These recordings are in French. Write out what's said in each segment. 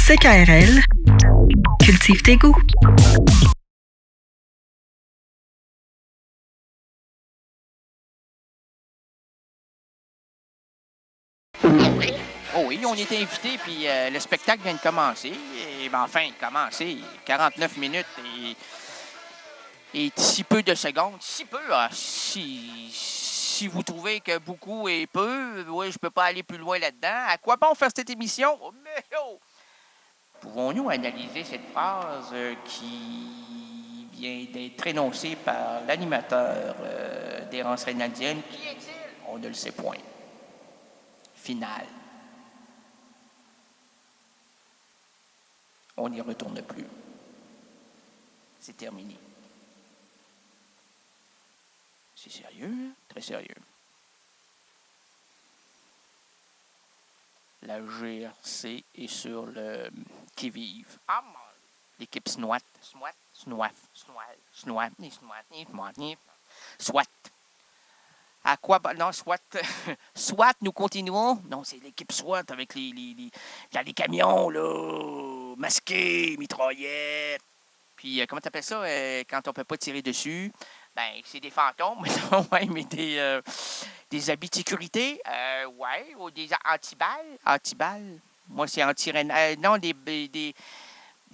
CKRL, cultive tes goûts. Oh oui, on était invités, puis le spectacle vient de commencer. Et, ben, enfin, commencer. 49 minutes et si peu de secondes. Si peu, si vous trouvez que beaucoup est peu, oui, je peux pas aller plus loin là-dedans. À quoi bon faire cette émission? Oh, mais oh! Pouvons-nous analyser cette phrase qui vient d'être énoncée par l'animateur d'Errance Rénaldienne? Qui est-il? On ne le sait point. Final. On n'y retourne plus. C'est terminé. C'est sérieux, hein? Très sérieux. La GRC est sur le qui-vive. Ah, mon... L'équipe SNOAT. SWAT. À quoi? Non, SWAT. SWAT, nous continuons. Non, c'est l'équipe SWAT avec les camions, là, masqués, mitraillettes. Puis, comment t'appelles ça quand on peut pas tirer dessus? Ben, c'est des fantômes, ouais, mais des habits de sécurité, ouais, ou des antiballes. Antiballes? Moi, c'est anti-rénal. Non, des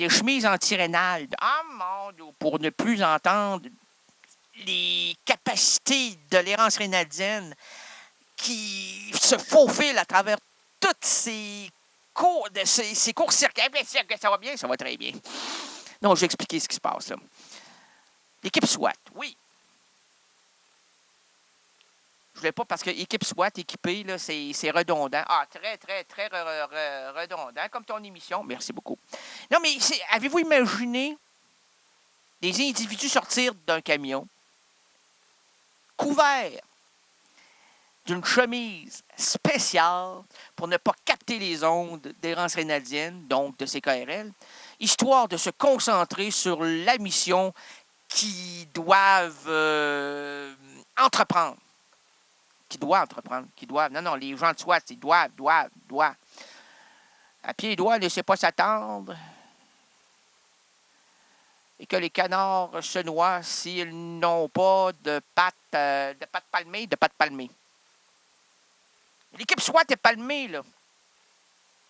chemises anti-rénal. Ah, mon Dieu, pour ne plus entendre les capacités de l'errance rénaldienne qui se faufilent à travers toutes ces courts-circuits. Ça va bien? Ça va très bien. Non, je vais expliquer ce qui se passe, là. L'équipe SWAT, oui. Je voulais pas parce que équipe SWAT équipée, là, c'est redondant. Ah, très, très, très redondant, comme ton émission. Merci beaucoup. Non, mais avez-vous imaginé des individus sortir d'un camion couverts d'une chemise spéciale pour ne pas capter les ondes d'errance rénaldienne, donc de CKRL, histoire de se concentrer sur la mission qu'ils doivent entreprendre. Non, les gens de SWAT, ils doivent. À pied doigts, ne laissez pas s'attendre. Et que les canards se noient s'ils n'ont pas de pattes palmées. L'équipe SWAT est palmée, là.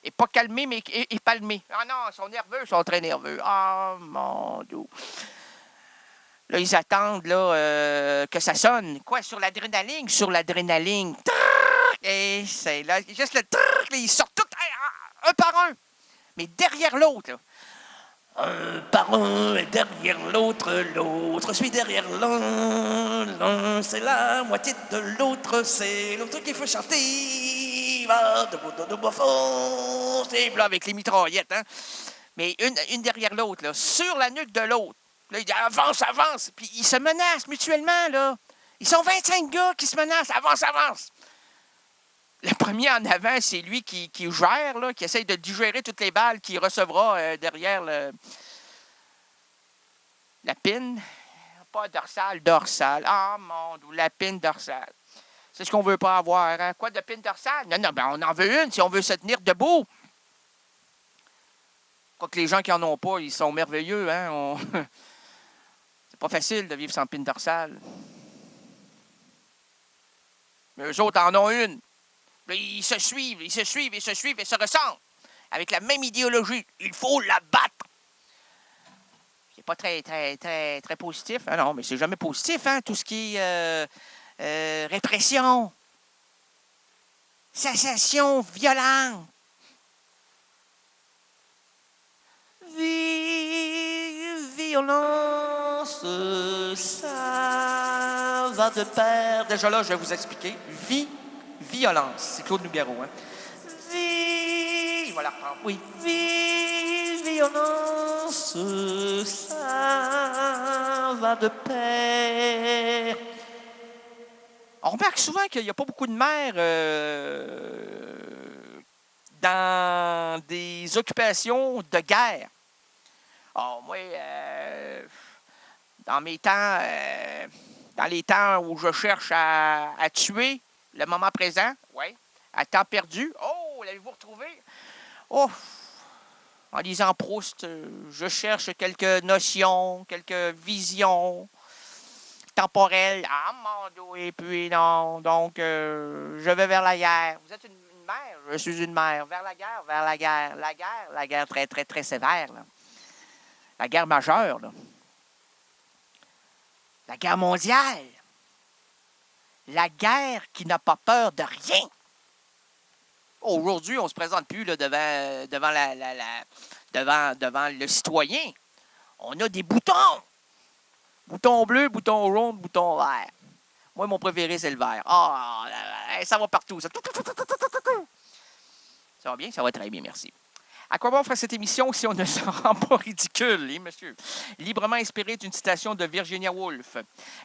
Et pas calmée, mais est palmée. Ah non, ils sont nerveux, ils sont très nerveux. Ah, mon Dieu. Là, ils attendent là, que ça sonne. Quoi, sur l'adrénaline? Sur l'adrénaline. Et c'est là, juste le truc, ils sortent tous un par un. Mais derrière l'autre, là. Un par un, et derrière l'autre suit derrière l'un, c'est la moitié de l'autre, c'est l'autre qu'il faut chanter. Va de bois fond, c'est là avec les mitraillettes, hein. Mais une derrière l'autre, là, sur la nuque de l'autre. Là, il dit avance, puis ils se menacent mutuellement, là. Ils sont 25 gars qui se menacent, avance. Le premier en avant, c'est lui qui gère, là, qui essaye de digérer toutes les balles qu'il recevra derrière la pine. Pas dorsale. Ah, mon Dieu, la pine dorsale. C'est ce qu'on veut pas avoir, hein? Quoi de pine dorsale? Non, ben on en veut une si on veut se tenir debout. Quoique les gens qui en ont pas, ils sont merveilleux, hein? C'est pas facile de vivre sans pine dorsale. Mais eux autres en ont une. Là, ils se suivent et se ressemblent. Avec la même idéologie. Il faut la battre. C'est pas très, très, très, très positif. Ah non, mais c'est jamais positif, hein? Tout ce qui est répression, cessation violente. Violence, ça va de pair. Déjà là, je vais vous expliquer. Violence. C'est Claude Nougaro, hein? Il va la reprendre. Oui. Violence, ça va de pair. On remarque souvent qu'il n'y a pas beaucoup de mères dans des occupations de guerre. Oh, moi, dans mes temps, dans les temps où je cherche à tuer, le moment présent, oui, à temps perdu. Oh, l'avez-vous retrouvé? Oh, En lisant Proust, je cherche quelques notions, quelques visions temporelles. Ah, mon Dieu, et puis non. Donc, je vais vers la guerre. Vous êtes une mère? Je suis une mère. Vers la guerre, vers la guerre. La guerre très, très, très sévère. Là. La guerre majeure. Là. La guerre mondiale. La guerre qui n'a pas peur de rien. Aujourd'hui, on ne se présente plus là, devant le citoyen. On a des boutons. Bouton bleu, bouton rond, bouton vert. Moi, mon préféré, c'est le vert. Ah, ça va partout. Ça va bien? Ça va très bien, merci. À quoi bon faire cette émission si on ne se rend pas ridicule, hein, monsieur? Librement inspiré d'une citation de Virginia Woolf.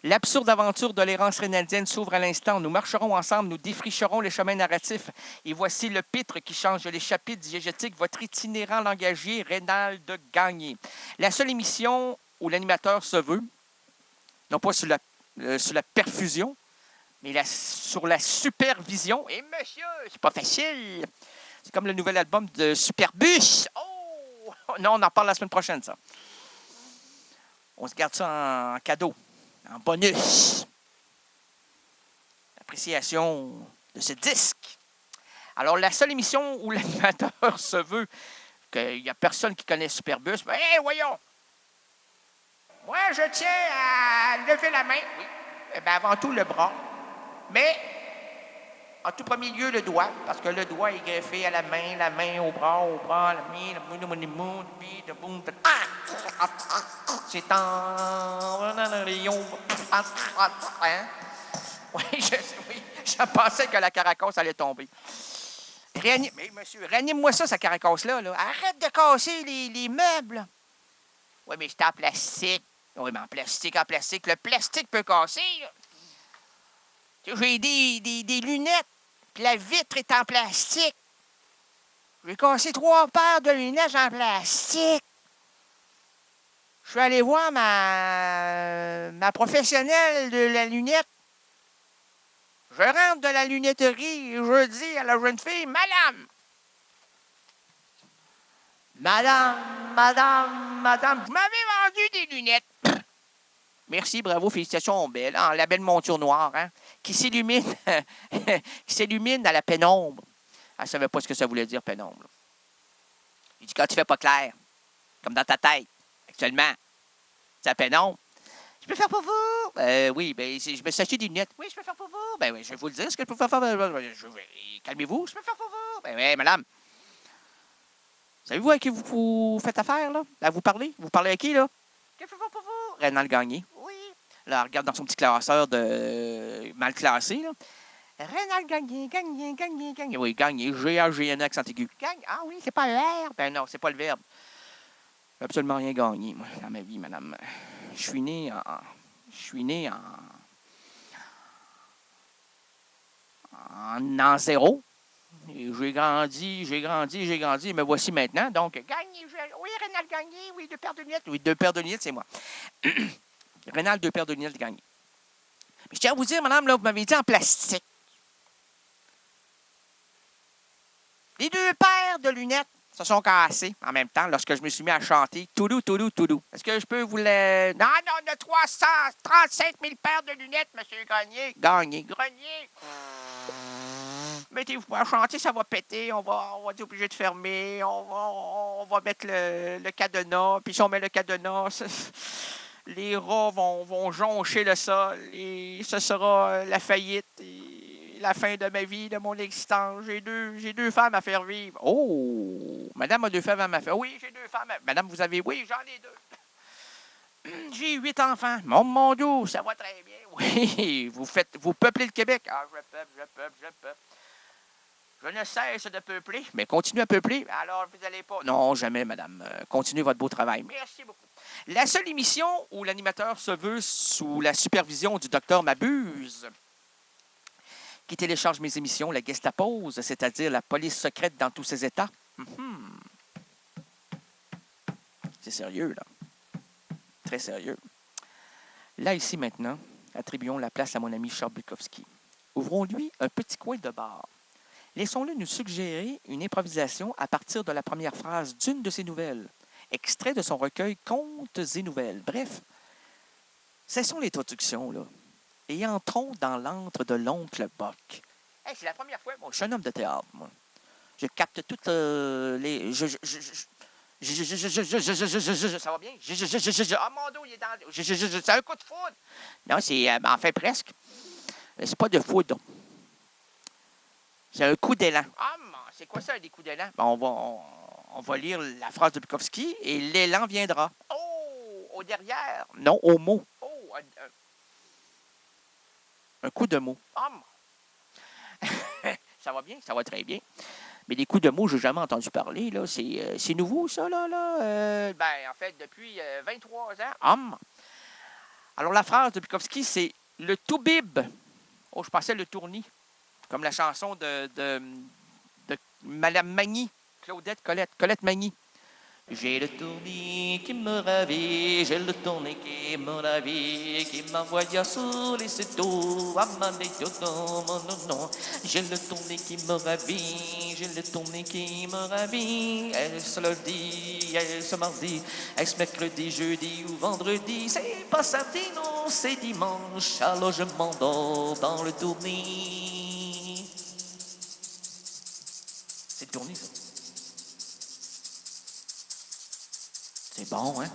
L'absurde aventure de l'errance rénaldienne s'ouvre à l'instant. Nous marcherons ensemble, nous défricherons les chemins narratifs. Et voici le pitre qui change les chapitres diégétiques, votre itinérant langagier, Rénal de Gagné. La seule émission où l'animateur se veut, non pas sur la perfusion, mais sur la supervision. Et monsieur, c'est pas facile. C'est comme le nouvel album de Superbus. Oh! Non, on en parle la semaine prochaine, ça. On se garde ça en cadeau, en bonus. Appréciation de ce disque. Alors, la seule émission où l'animateur se veut qu'il n'y a personne qui connaît Superbus, ben, hey, voyons! Moi, je tiens à lever la main. Oui. Eh bien, avant tout, le bras. Mais, en tout premier lieu, le doigt, parce que le doigt est greffé à la main au bras, la main, c'est en rayon. Hein? Oui, je pensais que la caracasse allait tomber. Mais monsieur, réanime-moi ça, sa caracasse-là. Là. Arrête de casser les meubles. Oui, mais c'est en plastique. Oui, mais en plastique. Le plastique peut casser. Là. J'ai des lunettes, puis la vitre est en plastique. J'ai cassé 3 paires de lunettes en plastique. Je suis allé voir ma professionnelle de la lunette. Je rentre de la lunetterie et je dis à la jeune fille, Madame, vous m'avez vendu des lunettes. Merci, bravo, félicitations, belle. Ah, la belle monture noire, hein, qui s'illumine à la pénombre. Elle ne savait pas ce que ça voulait dire, pénombre. Il dit, quand tu fais pas clair, comme dans ta tête, actuellement, c'est la pénombre. Je peux faire pour vous? Oui, ben, je me suis acheté des lunettes. Oui, je peux faire pour vous. Ben oui, je vais vous le dire, ce que je peux faire pour vous. Calmez-vous, je peux faire pour vous. Ben oui, madame. Savez-vous à qui vous faites affaire, là? Là, vous parlez? Vous parlez à qui, là? Qu'est-ce que je peux faire pour vous? Rénal Gagné. Oui. Là, elle regarde dans son petit classeur de mal classé, là. Rénal Gagné. Oui, Gagné. G-A-G-N, accent aigu. Gagne. Ah oui, c'est pas le verbe. Ben non, c'est pas le verbe. J'ai absolument rien gagné, moi, dans ma vie, madame. Je suis né en zéro. Et j'ai grandi. Me voici maintenant. Donc, Gagné. Oui, Rénal Gagné. Oui, 2 paires de lunettes. Oui, 2 paires de lunettes, c'est moi. Rénal, 2 paires de lunettes Gagné. Mais je tiens à vous dire, madame, là, vous m'avez dit en plastique. Les 2 paires de lunettes se sont cassées en même temps lorsque je me suis mis à chanter Toudou, Toudou, Toudou. Est-ce que je peux vous le... Non, on a 335 000 paires de lunettes, monsieur Grenier. Grenier. Mettez-vous à chanter, ça va péter. On va être obligé de fermer. On va mettre le cadenas. Puis si on met le cadenas, les rats vont joncher le sol. Et ce sera la faillite. La fin de ma vie, de mon existence. J'ai deux femmes à faire vivre. Oh! Madame a 2 femmes à ma faire. Oui, j'ai 2 femmes. Madame, vous avez... Oui, j'en ai 2. J'ai 8 enfants. Mon Dieu, ça va très bien. Oui, vous peuplez le Québec. Ah, je peuple. Je ne cesse de peupler. Mais continuez à peupler. Alors, vous n'allez pas... Non, jamais, madame. Continuez votre beau travail. Merci beaucoup. La seule émission où l'animateur se veut sous la supervision du docteur Mabuse, qui télécharge mes émissions, la Gestapose, c'est-à-dire la police secrète dans tous ses états. C'est sérieux, là. Très sérieux. Là, ici, maintenant, attribuons la place à mon ami Charles Bukowski. Ouvrons-lui un petit coin de bar. Laissons-le nous suggérer une improvisation à partir de la première phrase d'une de ses nouvelles, extrait de son recueil Contes et nouvelles. Bref, cessons les traductions, là, et entrons dans l'antre de l'oncle Bock. Hey, c'est la première fois, moi, je suis un homme de théâtre, moi. Je capte toutes les... Ça va bien? Ah, mon dos, il est dans... C'est un coup de foudre. Non, c'est... enfin, presque. C'est pas de foudre. C'est un coup d'élan. Ah, c'est quoi ça, des coups d'élan? On va lire la phrase de Bukowski et l'élan viendra. Oh! Au derrière? Non, au mot. Oh! Un coup de mot. Ah! Ça va bien? Ça va très bien. Mais des coups de mots, je n'ai jamais entendu parler. Là. C'est nouveau, ça, là. En fait, depuis 23 ans. Alors, la phrase de Bukowski, c'est « Le toubib ». Oh, je pensais le tournis, comme la chanson de Madame Magny, Colette Magny. J'ai le tournis qui me ravit, j'ai le tournis qui me ravit, qui m'envoya sur les cétos, j'ai le tournis qui me ravit, j'ai le tournis qui me ravit, est-ce lundi, est-ce mardi, est-ce mercredi, jeudi ou vendredi, c'est pas samedi, non, c'est dimanche, alors je m'endors dans le tournis. C'est le tournis, ça. C'est bon, hein?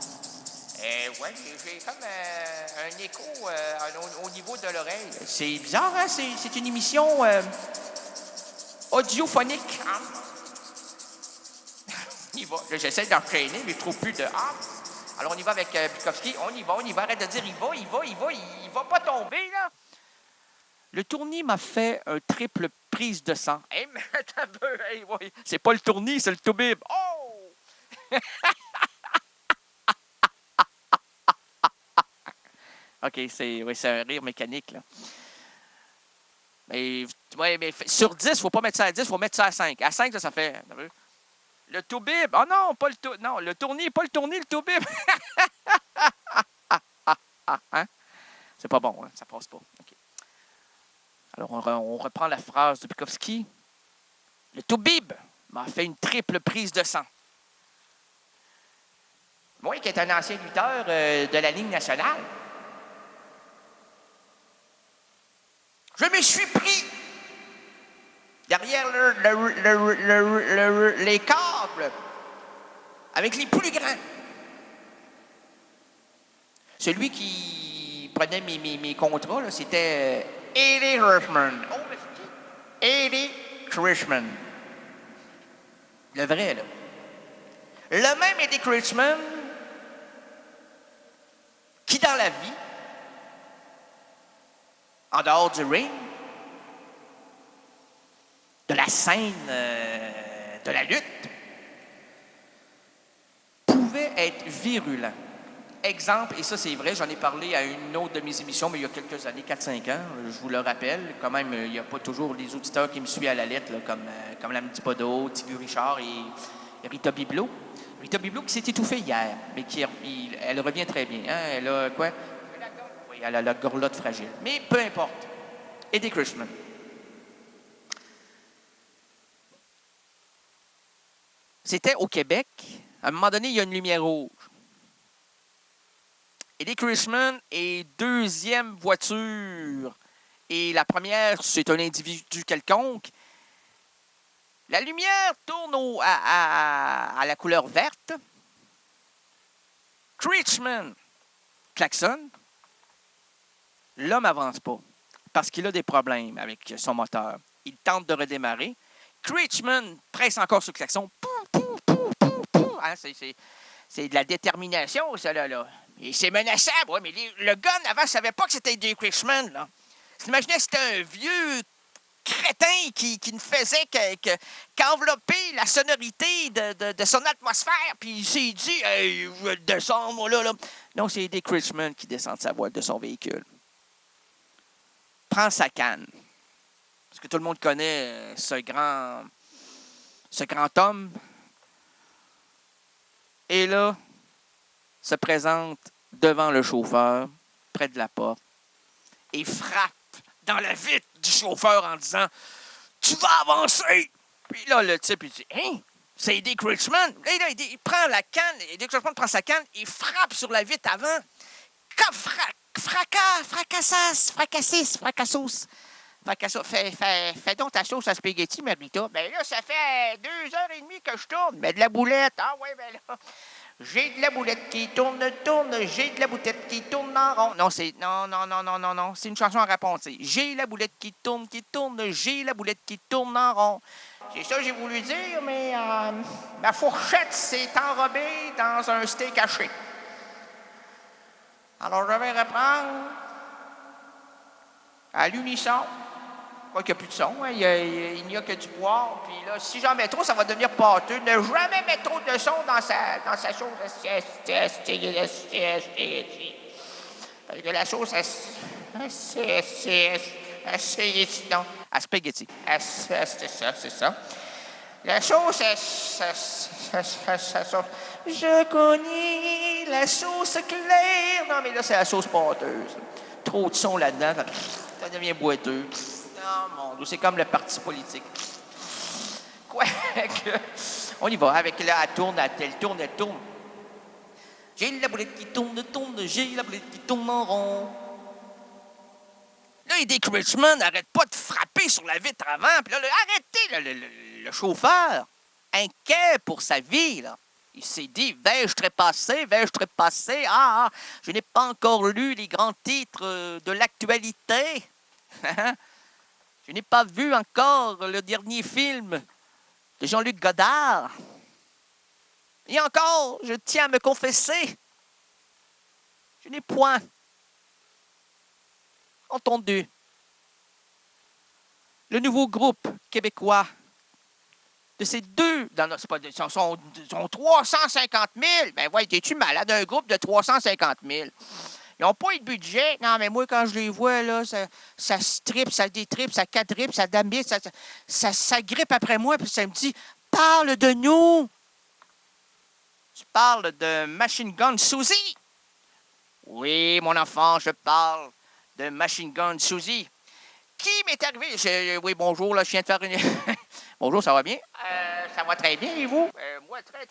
Oui, j'ai comme un écho au niveau de l'oreille. C'est bizarre, hein? C'est une émission audiophonique. Hein? J'essaie d'enchaîner, mais je trouve plus de... Alors, on y va avec Bukowski. On y va. Arrête de dire, il va pas tomber, là. Le tournis m'a fait un triple prise de sang. Hey, mais attends un peu, hey, ouais. C'est pas le tournis, c'est le toubib. Oh! OK, c'est un rire mécanique, là. Mais sur 10, il ne faut pas mettre ça à 10, il faut mettre ça à 5. À 5, ça fait... Le toubib. Oh non, pas le toubib. Non, le tournis, pas le tournis, le toubib. Hein? C'est pas bon, hein? Ça passe pas. Okay. Alors, on reprend la phrase de Bukowski. Le toubib m'a fait une triple prise de sang. Moi, qui est un ancien lutteur de la Ligue nationale, je me suis pris derrière les câbles avec les plus grands. Celui qui prenait mes contrats, là, c'était Eddie Chrisman. Oh, mais c'est qui? Eddie Chrisman. Le vrai, là. Le même Eddie Chrisman qui, dans la vie, en dehors du ring, de la scène de la lutte, pouvait être virulent. Exemple, et ça c'est vrai, j'en ai parlé à une autre de mes émissions, mais il y a quelques années, 4-5 ans, je vous le rappelle. Quand même, il n'y a pas toujours les auditeurs qui me suivent à la lettre, là, comme la Petit Podo, Tigu Richard et Rita Biblo. Rita Biblo qui s'est étouffée hier, mais elle revient très bien. Hein? Elle a quoi? Oui, elle a la gorlotte fragile. Mais peu importe. Eddie Chrisman. C'était au Québec. À un moment donné, il y a une lumière rouge. Eddie Chrisman est deuxième voiture. Et la première, c'est un individu quelconque. La lumière tourne à la couleur verte. Chrisman klaxonne. L'homme n'avance pas parce qu'il a des problèmes avec son moteur. Il tente de redémarrer. Chrisman presse encore sur le klaxon. Hein, c'est de la détermination, ça, là. Et c'est menaçant, ouais, mais le gun, avant, ne savait pas que c'était Eddie Chrisman, là. T'imaginais que c'était un vieux crétin qui ne faisait qu'envelopper la sonorité de son atmosphère, puis il s'est dit « Hey, je vais le descendre, moi, là. » Non, c'est Eddie Chrisman qui descend de sa voile, de son véhicule. Prend sa canne. Parce que tout le monde connaît ce grand homme. Et là, se présente devant le chauffeur, près de la porte, et frappe dans la vitre du chauffeur en disant « Tu vas avancer! Puis là, le type, il dit, hein? C'est Dick Richmond. Là, il prend la canne, Dick Richmond prend sa canne, il frappe sur la vitre avant. Fracassos. Fais donc ta sauce à spaghetti, Marita. Ben là, ça fait 2h30 que je tourne. Mais de la boulette. Ah ouais, ben là. J'ai de la boulette qui tourne. J'ai de la boulette qui tourne en rond. Non, c'est. Non. C'est une chanson à raconter. J'ai la boulette qui tourne. J'ai la boulette qui tourne en rond. C'est ça que j'ai voulu dire, mais ma fourchette s'est enrobée dans un steak haché. Alors, je vais reprendre à l'unisson. Quoi qu'il n'y a plus de son, hein. Il n'y a que du poire. Puis là, si j'en mets trop, ça va devenir pâteux. Ne jamais mettre trop de son dans sa sauce. Parce que la sauce, à spaghetti. C'est ça. La sauce, je connais la sauce claire. Non, mais là, c'est la sauce pâteuse. Trop de son là-dedans, ça devient boiteux. Non, mon Dieu, c'est comme le parti politique. Quoi que... On y va, avec là, elle tourne. J'ai la boulette qui tourne, j'ai la boulette qui tourne en rond. Là, Dick Richmond n'arrête pas de frapper sur la vitre avant. Puis là, arrêtez le chauffeur, inquiet pour sa vie, là. Il s'est dit, vais-je trépasser? Ah, je n'ai pas encore lu les grands titres de l'actualité. Je n'ai pas vu encore le dernier film de Jean-Luc Godard. Et encore, je tiens à me confesser, je n'ai point entendu le nouveau groupe québécois de ces deux... C'est pas, sont 350 000. Ben ouais, t'es-tu malade? Un groupe de 350 000. Ils n'ont pas eu de budget. Non, mais moi, quand je les vois, là, ça strippe, ça détrippe, ça quadrippe, ça dambite, ça grippe après moi, puis ça me dit, parle de nous. Tu parles de Machine Gun Suzy? Oui, mon enfant, je parle de Machine Gun Suzy. Qui m'est arrivé? Oui, bonjour, là, je viens de faire une... Bonjour, ça va bien? Ça va très bien, et vous? Moi, très,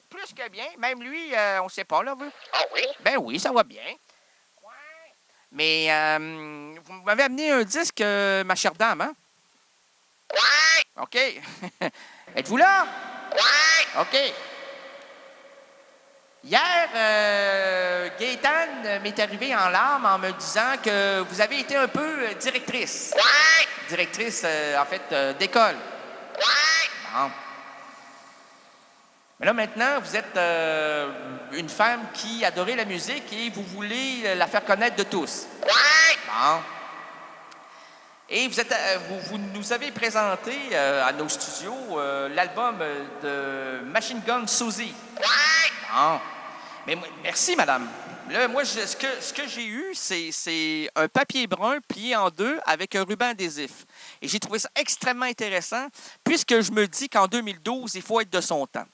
plus que bien. Même lui, on ne sait pas, là, vous? Ah oui? Ben oui, ça va bien. Ouais. Mais vous m'avez amené un disque, ma chère dame, hein? Ouais! OK. Êtes-vous là? Ouais! OK. Hier, Gaétane m'est arrivé en larmes en me disant que vous avez été un peu directrice. Ouais! Directrice, en fait, d'école. Ouais! Bon. Mais là, maintenant, vous êtes une femme qui adorait la musique et vous voulez la faire connaître de tous. Ouais! Bon. Et vous nous avez présenté à nos studios l'album de Machine Gun Suzy. Ouais! Bon. Mais merci, madame. Là, moi, ce que j'ai eu, c'est un papier brun plié en deux avec un ruban adhésif. Et j'ai trouvé ça extrêmement intéressant, puisque je me dis qu'en 2012, il faut être de son temps.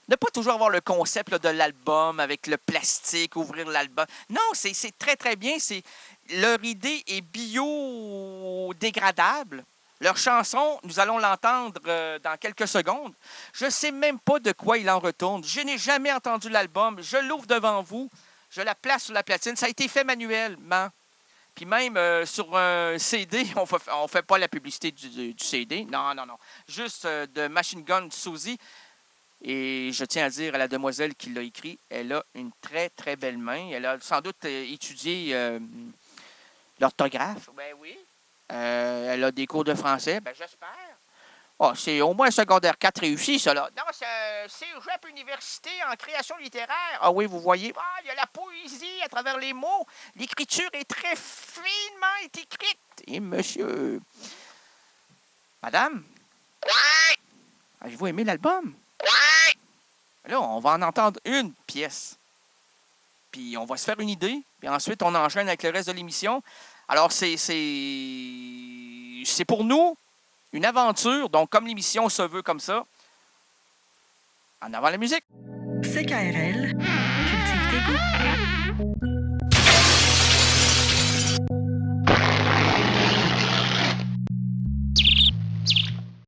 Ne pas toujours avoir le concept là, de l'album avec le plastique, ouvrir l'album. Non, c'est très, très bien. Leur idée est biodégradable. Leur chanson, nous allons l'entendre dans quelques secondes. Je ne sais même pas de quoi il en retourne. Je n'ai jamais entendu l'album. Je l'ouvre devant vous. Je la place sur la platine. Ça a été fait manuellement. Puis même sur un CD, on fait pas la publicité du CD. Non. Juste de Machine Gun Suzy. Et je tiens à dire à la demoiselle qui l'a écrit, elle a une très, très belle main. Elle a sans doute étudié l'orthographe. Ben oui. Elle a des cours de français. Ben j'espère. Oh, c'est au moins secondaire 4 réussi, ça, là. Non, c'est Cégep Université en création littéraire. Ah oui, vous voyez. Ah, il y a la poésie à travers les mots. L'écriture est très finement écrite. Et monsieur... Madame? Ouais! Avez-vous aimé l'album? Ouais! Là, on va en entendre une pièce. Puis on va se faire une idée. Puis ensuite, on enchaîne avec le reste de l'émission. Alors, c'est pour nous une aventure. Donc, comme l'émission se veut comme ça, en avant la musique. CKRL,